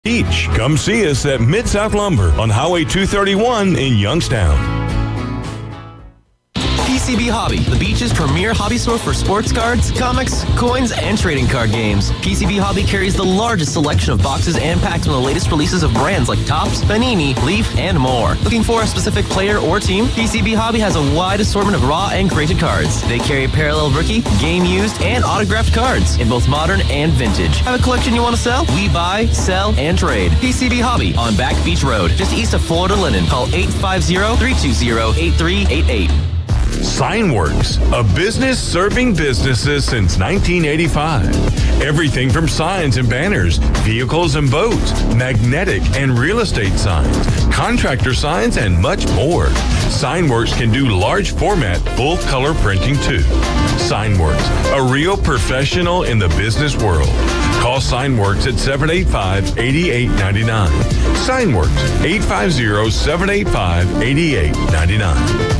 Beach. Come see us at Mid-South Lumber on Highway 231 in Youngstown. PCB Hobby, the beach's premier hobby store for sports cards, comics, coins, and trading card games. PCB Hobby carries the largest selection of boxes and packs from the latest releases of brands like Topps, Panini, Leaf, and more. Looking for a specific player or team? PCB Hobby has a wide assortment of raw and graded cards. They carry parallel rookie, game used, and autographed cards in both modern and vintage. Have a collection you want to sell? We buy, sell, and trade. PCB Hobby on Back Beach Road, just east of Florida Linen. Call 850-320-8388. Signworks, a business serving businesses since 1985. Everything from signs and banners, vehicles and boats, magnetic and real estate signs, contractor signs, and much more. Signworks can do large format, full color printing too. Signworks, a real professional in the business world. Call Signworks at 785-8899. Signworks, 850-785-8899.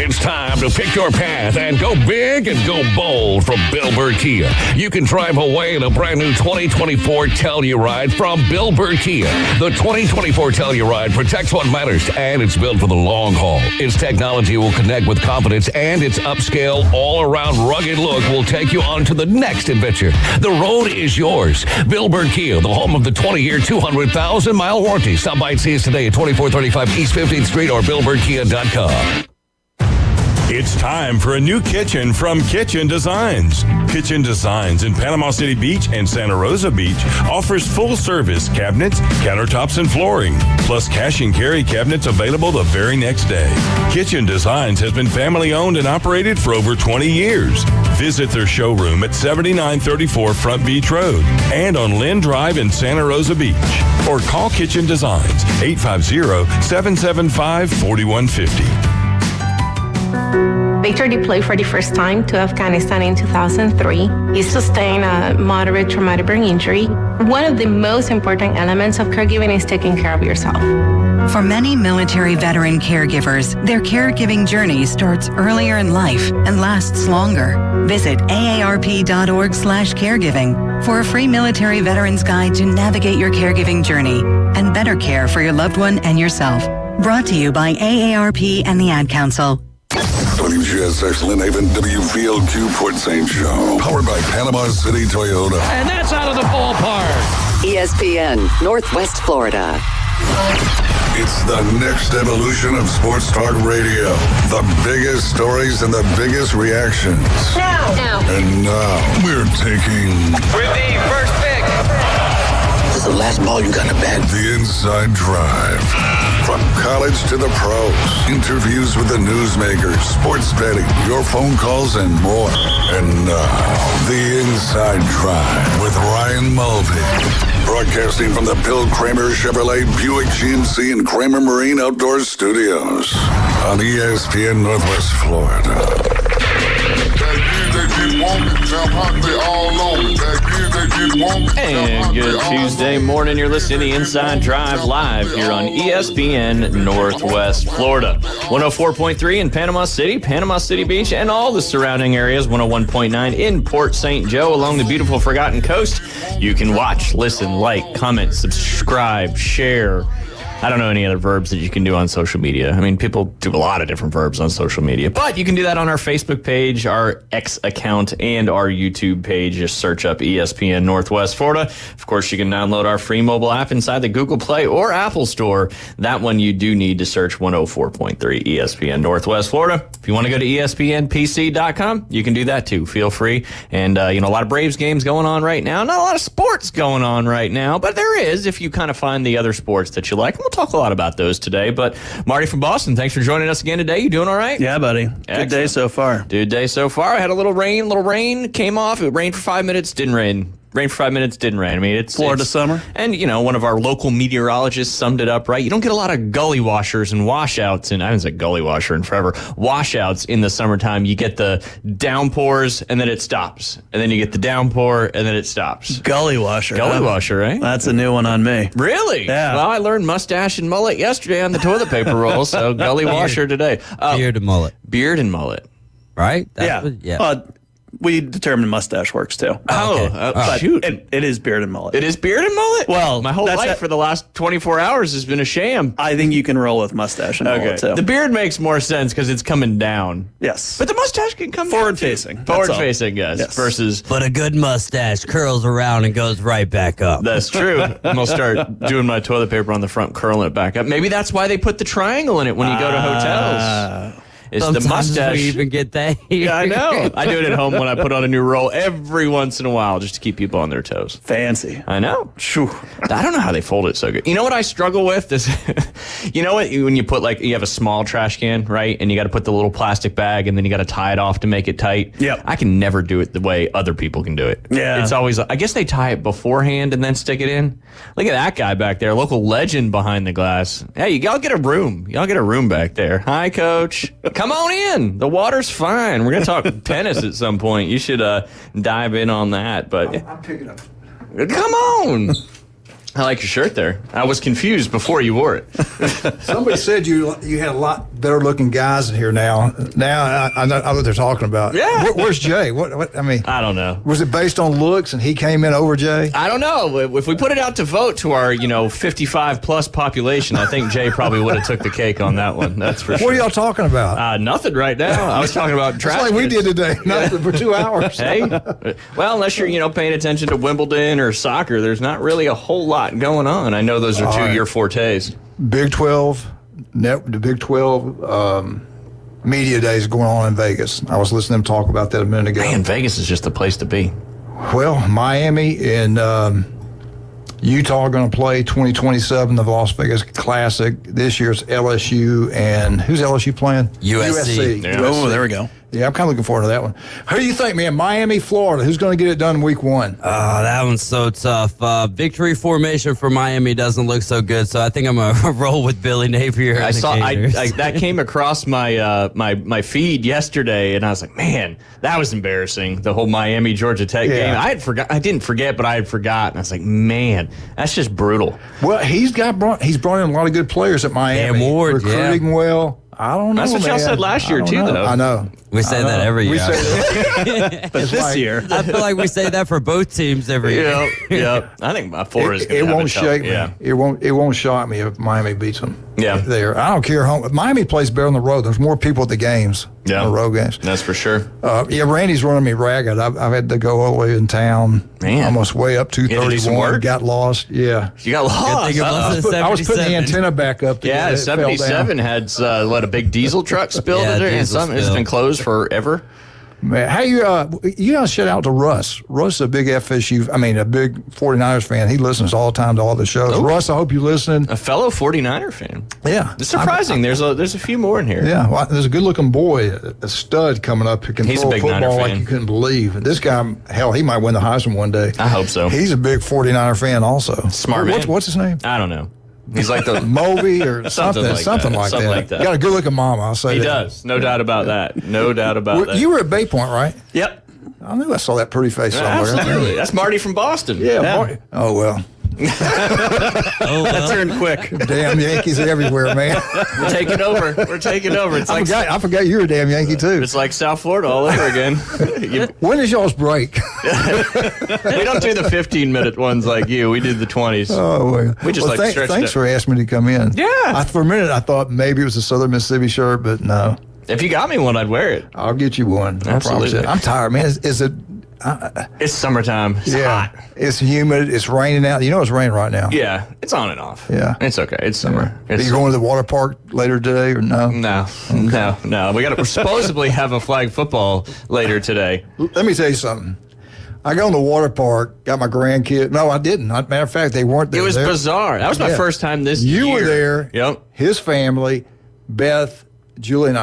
It's time to pick your path and go big and go bold from Bill Bird Kia. You can drive away in a brand new 2024 Telluride from Bill Bird Kia. The 2024 Telluride protects what matters, and it's built for the long haul. Its technology will connect with confidence, and its upscale, all-around rugged look will take you on to the next adventure. The road is yours. Bill Bird Kia, the home of the 20-year, 200,000-mile warranty. Stop by and see us today at 2435 East 15th Street or BillBirdKia.com. It's time for a new kitchen from Kitchen Designs. Kitchen Designs in Panama City Beach and Santa Rosa Beach offers full-service cabinets, countertops, and flooring, plus cash and carry cabinets available the very next day. Kitchen Designs has been family-owned and operated for over 20 years. Visit their showroom at 7934 Front Beach Road and on Lynn Drive in Santa Rosa Beach. Or call Kitchen Designs, 850-775-4150. Victor deployed for the first time to Afghanistan in 2003. He sustained a moderate traumatic brain injury. One of the most important elements of caregiving is taking care of yourself. For many military veteran caregivers, their caregiving journey starts earlier in life and lasts longer. Visit aarp.org/caregiving for a free military veterans guide to navigate your caregiving journey and better care for your loved one and yourself. Brought to you by AARP and the Ad Council. WGSX Lynn Haven, WVLQ Port St. Joe. Powered by Panama City Toyota. And that's out of the ballpark. ESPN, Northwest Florida. It's the next evolution of sports talk radio. The biggest stories and the biggest reactions. Now. And now, we're taking... With the first pick. This is the last ball you got to bat. The Inside Drive. From college to the pros, interviews with the newsmakers, sports betting, your phone calls, and more. And now, The Inside Drive with Ryan Mulvey. Broadcasting from the Bill Kramer Chevrolet Buick GMC and Kramer Marine Outdoor Studios on ESPN Northwest Florida. And good Tuesday morning. You're listening to the Inside Drive live here on ESPN Northwest Florida. 104.3 in Panama City Beach, and all the surrounding areas. 101.9 in Port St. Joe along the beautiful Forgotten Coast. You can watch, listen, like, comment, subscribe, share. I don't know any other verbs that you can do on social media. I mean, people do a lot of different verbs on social media, but you can do that on our Facebook page, our X account, and our YouTube page. Just search up ESPN Northwest Florida. Of course, you can download our free mobile app inside the Google Play or Apple Store. That one you do need to search 104.3 ESPN Northwest Florida. If you want to go to ESPNPC.com, you can do that too. Feel free. And, a lot of Braves games going on right now. Not a lot of sports going on right now, but there is if you kind of find the other sports that you like. We'll talk a lot about those today. But Marty from Boston, thanks for joining us again today. You doing all right? Yeah, buddy. Good day so far. Good day so far. I had a little rain came off. It rained for 5 minutes, didn't rain. Rained for 5 minutes, didn't rain. I mean, it's Florida summer. And, one of our local meteorologists summed it up right. You don't get a lot of gully washers and washouts, and I haven't said gully washer in forever, washouts in the summertime. You get the downpours, and then it stops. And then you get the downpour, and then it stops. Gully washer. Gully washer, right? That's a new one on me. Really? Yeah. Well, I learned mustache and mullet yesterday on the toilet paper roll, so gully washer today. Beard and mullet. Beard and mullet. Right? Yeah. We determined mustache works too. But shoot. It is beard and mullet. It is beard and mullet? Well, my whole that's life it. for the last 24 hours has been a sham. I think you can roll with mustache and mullet too. The beard makes more sense because it's coming down. Yes. But the mustache can come Forward down, too. facing. Forward facing, yes. Versus. But a good mustache curls around and goes right back up. That's true. I'm going to start doing my toilet paper on the front, curling it back up. Maybe that's why they put the triangle in it when you go to hotels. It's Sometimes the mustache. we even get that here. Yeah, I know. I do it at home when I put on a new roll every once in a while just to keep people on their toes. Fancy. I know. I don't know how they fold it so good. You know what I struggle with? You know what? When you put you have a small trash can, right? And you got to put the little plastic bag and then you got to tie it off to make it tight. Yep. I can never do it the way other people can do it. Yeah. It's always, I guess they tie it beforehand and then stick it in. Look at that guy back there, local legend behind the glass. Hey, y'all get a room. Y'all get a room back there. Hi, coach. Come on in. The water's fine. We're going to talk tennis at some point. You should dive in on that. But I'll pick it up. Come on. I like your shirt there. I was confused before you wore it. Somebody said you had a lot better looking guys in here now. Now I know what they're talking about. Yeah. Where's Jay? What? I mean, I don't know. Was it based on looks and he came in over Jay? I don't know. If we put it out to vote to our 55 plus population, I think Jay probably would have took the cake on that one. That's for sure. What are y'all talking about? Nothing right now. I was talking about trash. That's like we did today. Nothing for 2 hours. Hey, well, unless you're paying attention to Wimbledon or soccer, there's not really a whole lot going on. I know those are two of your fortes. Big 12, the Big 12 media days going on in Vegas. I was listening to them talk about that a minute ago. Man, Vegas is just the place to be. Well, Miami and Utah are going to play 2027, the Las Vegas Classic. This year's LSU, and who's LSU playing? USC. Yeah. Oh, there we go. Yeah, I'm kind of looking forward to that one. Who do you think, man? Miami, Florida. Who's going to get it done in week one? That one's so tough. Victory formation for Miami doesn't look so good, so I think I'm going to roll with Billy Napier. I saw that came across my my feed yesterday, and I was like, man, that was embarrassing. The whole Miami Georgia Tech game. I didn't forget, but I had forgotten. I was like, man, that's just brutal. Well, he's brought in a lot of good players at Miami. Cam Ward, recruiting well. I don't know. That's what y'all said last year too, though. I know. We say that every year. We say that. But this year, I feel like we say that for both teams every year. Yeah. I think my four is going to It have won't a tough, shake me. yeah. It won't shock me if Miami beats them. Yeah. There. I don't care. Miami plays better on the road. There's more people at the games. Yeah. On the road games. That's for sure. Randy's running me ragged. I've had to go all the way in town. Man. Almost way up You had to do some 231. work? Got lost. Yeah. You got lost. I was putting the antenna back up. Yeah, 77 had a big diesel truck spilled in there, and it's been closed forever. Man, how you guys shout out to Russ. Russ is a big FSU, a big 49ers fan. He listens all the time to all the shows. Oh. Russ, I hope you're listening. A fellow 49er fan. Yeah. It's surprising. There's a few more in here. Yeah, well, there's a good-looking boy, a stud coming up who can He's throw a big Niner football like fan. you couldn't believe. And this guy, hell, he might win the Heisman one day. I hope so. He's a big 49er fan also. Smart man. What's his name? I don't know. He's like the Moby or something like that. Got a good-looking mama, I'll say He that. does. No doubt about that. No doubt about that. You were at Bay Point, right? Yep. I knew I saw that pretty face somewhere. Absolutely. That's Marty from Boston. Yeah. Marty. Oh, well. That turned quick. Damn Yankees everywhere, man. We're taking over. It's I forgot you were a damn Yankee, too. It's like South Florida all over again. When is y'all's break? We don't do the 15-minute ones like you. We do the 20s. Oh, well. We just stretch Thanks it. for asking me to come in. Yeah. For a minute, I thought maybe it was a Southern Mississippi shirt, but no. If you got me one, I'd wear it. I'll get you one. I promise you. I'm tired, man. Is it? It's summertime. It's hot. It's humid. It's raining out. You know it's raining right now. Yeah, it's on and off. Yeah. It's okay. It's summer. Are you going to the water park later today or no? No. We're supposedly have a flag football later today. Let me tell you something. I go in the water park, got my grandkid. No, I didn't. Matter of fact, they weren't there. It was bizarre. That was my first time this year. You were there. Yep. His family, Beth, Julie, and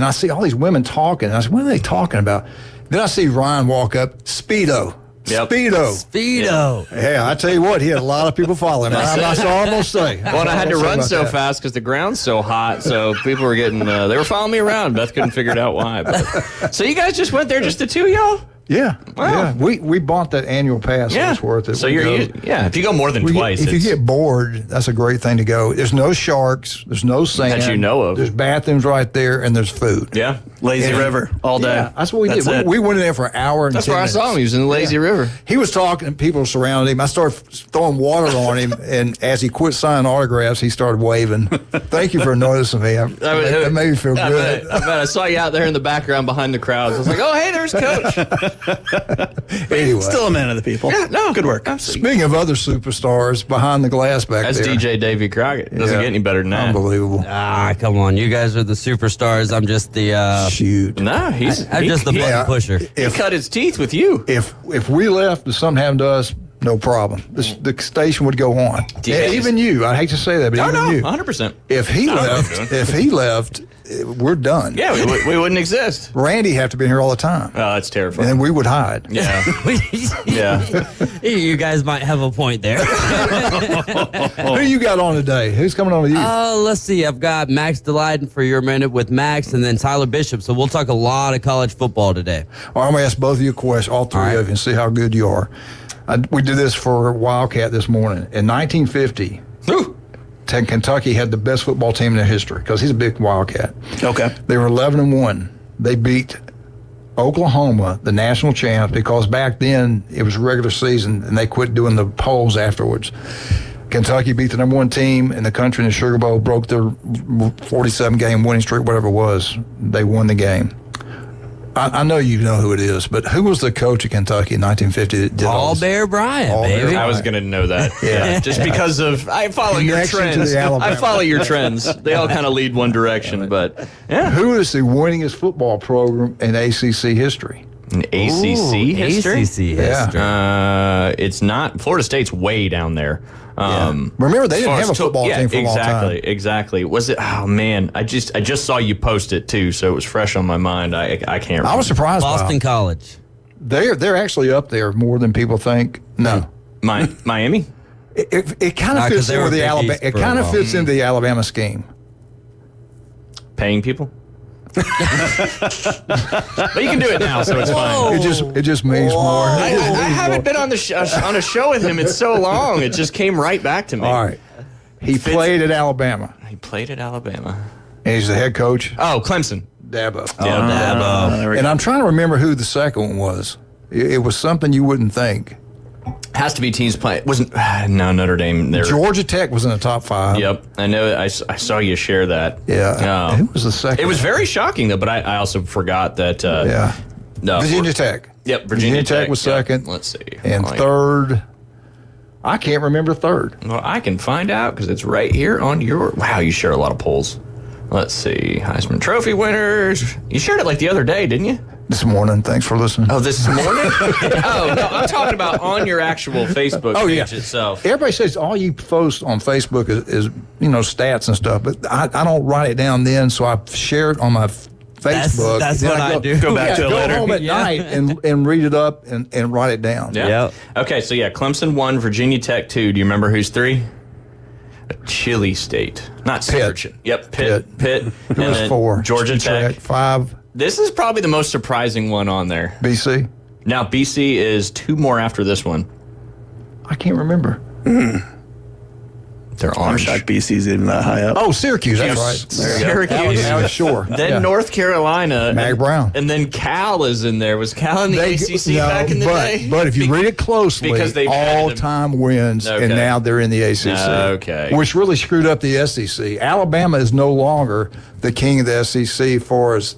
I see all these women talking. And I said, what are they talking about? Then I see Ryan walk up, Speedo. Yep. Speedo. Yeah, I tell you what, he had a lot of people following him. That's all I'm going to say. Well, I had to run so fast because the ground's so hot, so people were getting, they were following me around. Beth couldn't figure it out why. But. So you guys just went there, just the two of y'all? Yeah, Wow. yeah. We bought that annual pass. Yeah. It's worth it. So We go. if you go more than twice, If you get bored, that's a great thing to go. There's no sharks. There's no sand. That you know of. There's bathrooms right there, and there's food. Yeah. Lazy And- River all day. Yeah, that's what we That's did. it. We went in there for an hour and That's 10 where I saw him. minutes. He was in the Lazy River. He was talking, and people surrounded him. I started throwing water on him, and as he quit signing autographs, he started waving. Thank you for noticing me. That made me feel good. I bet I saw you out there in the background behind the crowds. I was like, oh, hey, there's Coach. Anyway, Still a man of the people. Yeah, no, Good work. speaking of other superstars behind the glass back That's there. DJ Davy Crockett. Doesn't Yeah. get any better than that. Unbelievable. Come on. You guys are the superstars. I'm just the Shoot. No, I'm just the button pusher. He cut his teeth with you. If we left, if something happened to us, no problem. The station would go on. Yes. Even you. I hate to say that, but even you. 100%. If he left, we're done. Yeah, we wouldn't exist. Randy have to be here all the time, Oh, that's terrifying. and then we would hide. Yeah. Yeah. You guys might have a point there. Who you got on today? Who's coming on with you? Let's see. I've got Max Delighten for your minute with Max, and then Tyler Bishop. So we'll talk a lot of college football today. All right, I'm going to ask both of you a question, all three of you, and see how good you are. We did this for Wildcat this morning. In 1950, Kentucky had the best football team in their history because he's a big Wildcat. Okay. They were 11-1. They beat Oklahoma, the national champs, because back then it was regular season and they quit doing the polls afterwards. Kentucky beat the number one team in the country in the Sugar Bowl, broke their 47-game winning streak, whatever it was. They won the game. I know you know who it is, but who was the coach of Kentucky in 1950 that did all All this? Bear Bryant, All Bear baby. Bryant. I was going to know that. Yeah. Just because of, I follow your Connection to trends. the Alabama. I follow your trends. They all kind of lead one direction, but yeah. Who is the winningest football program in ACC history? An ACC history? ACC Yeah. history. It's not, Florida State's way down there. Remember, they as didn't far have a as football team for a long time. Exactly. Was it? Oh man, I just saw you post it too, so it was fresh on my mind. I can't remember. I was surprised. Boston College. They're actually up there more than people think. No, Miami. It kind of Nah, 'cause fits they in were with the Big Alabama. East It for a kind of while. fits into the Alabama scheme. Paying people. But you can do it now, so it's fine. It just means more. I haven't been on on a show with him in so long. It just came right back to me. All right. He played at Alabama. He played at Alabama. And he's the head coach. Oh, Clemson. Dabo. Dabo. And I'm trying to remember who the second one was. It was something you wouldn't think. Has to be teams playing. Wasn't no Notre Dame. There. Georgia Tech was in the top 5. Yep, I know. I saw you share that. Yeah. Who was the second? It was very shocking though, but I also forgot that. Yeah. No, Virginia Tech. Yep, Virginia Tech was Yep. second. Let's see. And third, I can't remember third. Well, I can find out because it's right here on your. Wow, you share a lot of polls. Let's see. Heisman Trophy winners. You shared it like the other day, didn't you? This morning. Thanks for listening. Oh, this morning? Oh, no, I'm talking about on your actual Facebook page itself. Everybody says all you post on Facebook is stats and stuff, but I don't write it down then, so I share it on my Facebook. That's Then what I do. Go back to it go later. home at night and read it up and write it down. Yeah. Yep. Okay, so Clemson 1, Virginia Tech 2. Do you remember who's 3? A chilly state. Not Pitt. Yep, Pitt. Who was 4? Georgia Tech. 5. This is probably the most surprising one on there. BC. Now, BC is 2 more after this one. I can't remember. They're I'm orange. shocked BC's even that high up. Oh, Syracuse. That's right. Syracuse. That was sure. Then Yeah. North Carolina. Mag Brown. And then Cal is in there. Was Cal in the ACC back in the day? But if you read it closely, because they've added them. all-time wins, Okay. and now they're in the ACC. Okay. Which really screwed up the SEC. Alabama is no longer the king of the SEC for as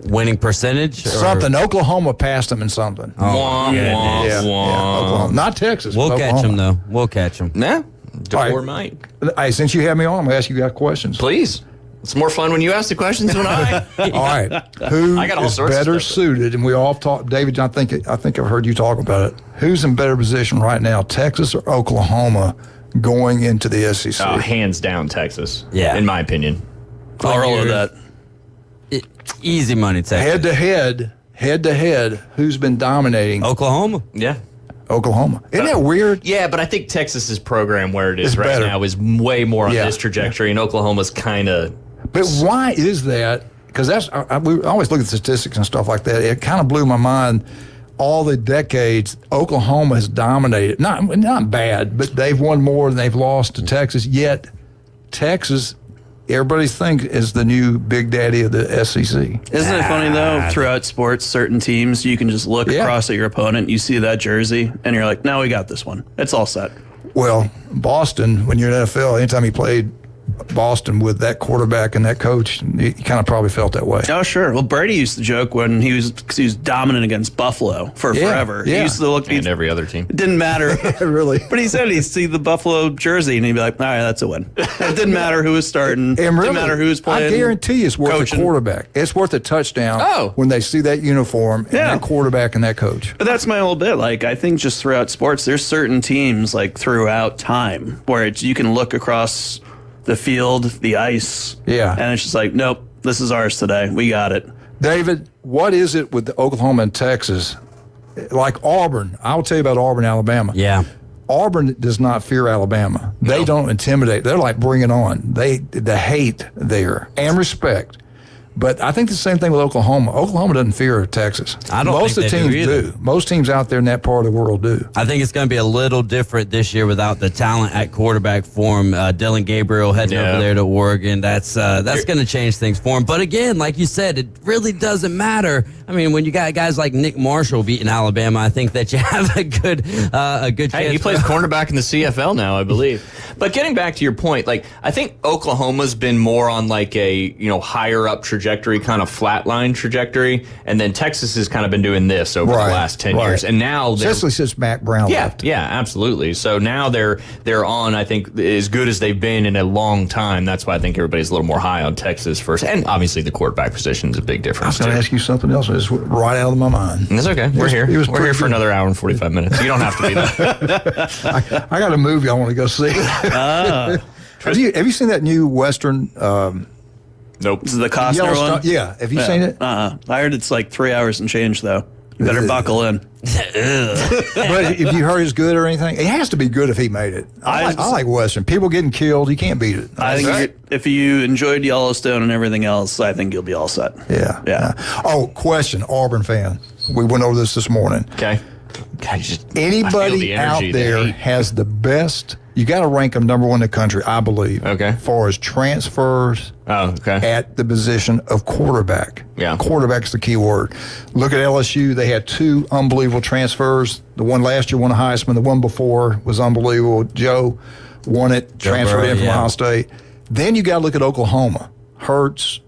Winning percentage? or- something. Oklahoma passed them in something. Wah, goodness. wah, Yeah, wah. Oklahoma. Not Texas. We'll but catch Oklahoma. them, though. We'll catch them. Nah. All DeBoer right. might. Hey, since you have me on, I'm going to ask you guys questions. Please. It's more fun when you ask the questions than I. All right. Who I got all is sorts of better stuff. suited? And we all talk, David, I think I've heard you talk about it. Who's in better position right now, Texas or Oklahoma, going into the SEC? Oh, hands down, Texas. Yeah. In my opinion. I'll roll with that. Easy money, Texas. Head to head, who's been dominating? Oklahoma. Yeah. Oklahoma. Isn't that weird? Yeah, but I think Texas's program where it is It's right better. now is way more on Yeah. this trajectory, and Oklahoma's kind of. But why is that? because we always look at statistics and stuff like that. It kind of blew my mind. All the decades, Oklahoma has dominated. Not bad, but they've won more than they've lost to Texas. Yet Texas, everybody thinks, is the new big daddy of the SEC. Isn't it funny, though, throughout sports, certain teams, you can just look across at your opponent, you see that jersey, and you're like, now we got this one. It's all set. Well, Boston, when you're in NFL, anytime you played Boston with that quarterback and that coach, you kind of probably felt that way. Oh, sure. Well, Brady used to joke when he was dominant against Buffalo for forever. Yeah. He used to look... And every other team. It didn't matter. Really. But he said he'd see the Buffalo jersey and he'd be like, all right, that's a win. It didn't matter who was starting. It didn't matter who was playing. I guarantee you it's worth a quarterback. It's worth a touchdown when they see that uniform and that quarterback and that coach. But that's my whole bit. Like, I think just throughout sports, there's certain teams, like, throughout time where you can look across the field, the ice. Yeah. And it's just like, nope, this is ours today. We got it. David, what is it with Oklahoma and Texas? Like Auburn, I'll tell you about Auburn, Alabama. Yeah. Auburn does not fear Alabama. They don't intimidate. They're like, bring it on. The hate there and respect. But I think the same thing with Oklahoma. Oklahoma doesn't fear Texas. I don't Most think of the they teams do either. do. Most teams out there in that part of the world do. I think it's going to be a little different this year without the talent at quarterback for him. Dylan Gabriel heading over there to Oregon. That's going to change things for him. But again, like you said, it really doesn't matter. I mean, when you got guys like Nick Marshall beating Alabama, I think that you have a good chance. Hey, he plays cornerback in the CFL now, I believe. But getting back to your point, like, I think Oklahoma's been more on like a, higher up trajectory, kind of flatline trajectory, and then Texas has kind of been doing this over the last 10 years. And now especially since Mac Brown left. Yeah, absolutely. So now they're on, I think, as good as they've been in a long time. That's why I think everybody's a little more high on Texas first. And obviously the quarterback position is a big I difference. was going to ask you something else. It's right out of my mind. It's okay. We're here. We're here for another hour and 45 minutes. You don't have to be there. I got a movie I want to go see. Have you seen that new Western? Nope. This is the Costner one? Yeah. Have you seen it? I heard it's like 3 hours and change, though. You better buckle in. But if you heard it's good or anything, it has to be good if he made it. I like Western. People getting killed, you can't beat it. I think if you enjoyed Yellowstone and everything else, I think you'll be all set. Yeah. Oh, question, Auburn fan. We went over this morning. Okay. Anybody out there has the best, you got to rank them number one in the country, I believe. Okay. As far as transfers at the position of quarterback. Yeah. Quarterback's the key word. Look at LSU. They had two unbelievable transfers. The one last year won a Heisman. The one before was unbelievable. Joe won it, transferred in from Ohio State. Then you got to look at Oklahoma. Hurts,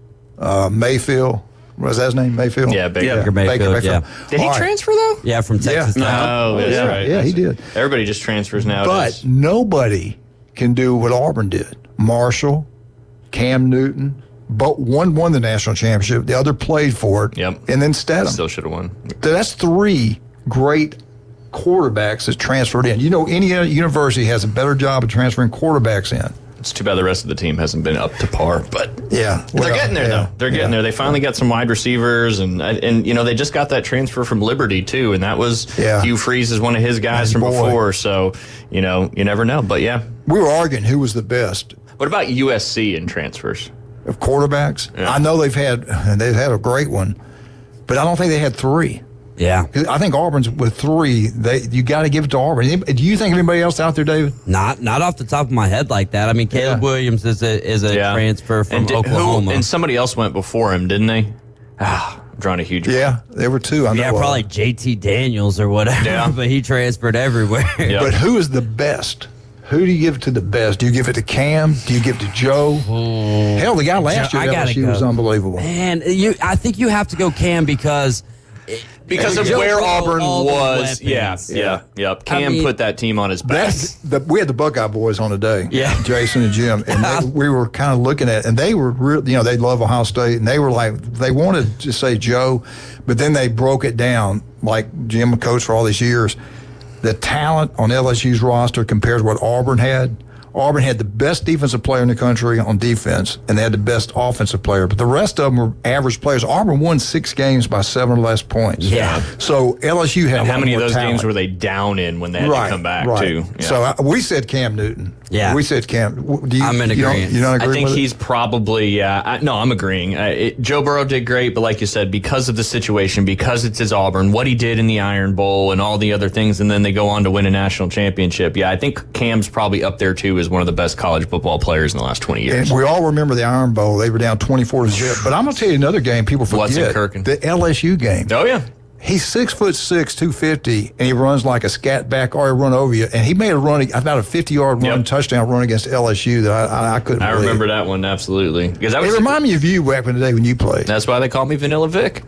Mayfield. Was that his name? Mayfield? Yeah, Baker Mayfield. Yeah. Did he transfer, though? Yeah, from Texas. Oh, that's right. Yeah, he did. Everybody just transfers nowadays. But nobody can do what Auburn did. Marshall, Cam Newton, but one won the national championship. The other played for it. Yep. And then Stedham. Still should have won. So that's three great quarterbacks that transferred in. Any university has a better job of transferring quarterbacks in. It's too bad the rest of the team hasn't been up to par, but they're getting there though. They're getting there. They finally got some wide receivers, and they just got that transfer from Liberty too, and that was Hugh Freeze is one of his guys from before. So you never know, but yeah, we were arguing who was the best. What about USC in transfers of quarterbacks? Yeah. I know they've had a great one, but I don't think they had three. Yeah, I think Auburn's with three. You got to give it to Auburn. Do you think anybody else out there, David? Not off the top of my head like that. I mean, Caleb Williams is a transfer from Oklahoma, and somebody else went before him, didn't they? I'm drawing a huge. Yeah, there were two. I know. Yeah, probably JT Daniels or whatever. Yeah. But he transferred everywhere. Yep. But who is the best? Who do you give it to the best? Do you give it to Cam? Do you give it to Joe? Hell, the guy last year at LSU was unbelievable. Man, I think you have to go Cam because of where Auburn was. Yeah. Cam put that team on his back. We had the Buckeye boys on today. Yeah. Jason and Jim. And we were kind of looking at it. And they were real, they love Ohio State. And they were like, they wanted to say Joe, but then they broke it down like Jim coached for all these years. The talent on LSU's roster compared to what Auburn had. Auburn had the best defensive player in the country on defense, and they had the best offensive player. But the rest of them were average players. Auburn won 6 games by 7 or less points. Yeah. So LSU had. And how many of more those talent. games were they down in when they had to come back too? Yeah. So we said Cam Newton. Yeah. We said Cam. Do you, I'm in agreement. You don't agree I think with he's probably, no, I'm agreeing. Joe Burrow did great, but like you said, because of the situation, because it's his Auburn, what he did in the Iron Bowl and all the other things, and then they go on to win a national championship. Yeah, I think Cam's probably up there too as one of the best college football players in the last 20 years. And we all remember the Iron Bowl. They were down 24-0. But I'm going to tell you another game people forget. What's in Kirkin? The LSU game. Oh, yeah. He's 6'6", 250, and he runs like a scat back or he run over you. And he made a run, about a 50-yard run, touchdown run against LSU that I couldn't believe. I remember that one, absolutely. Because that was it reminded me of you back in the day when you played. That's why they called me Vanilla Vic.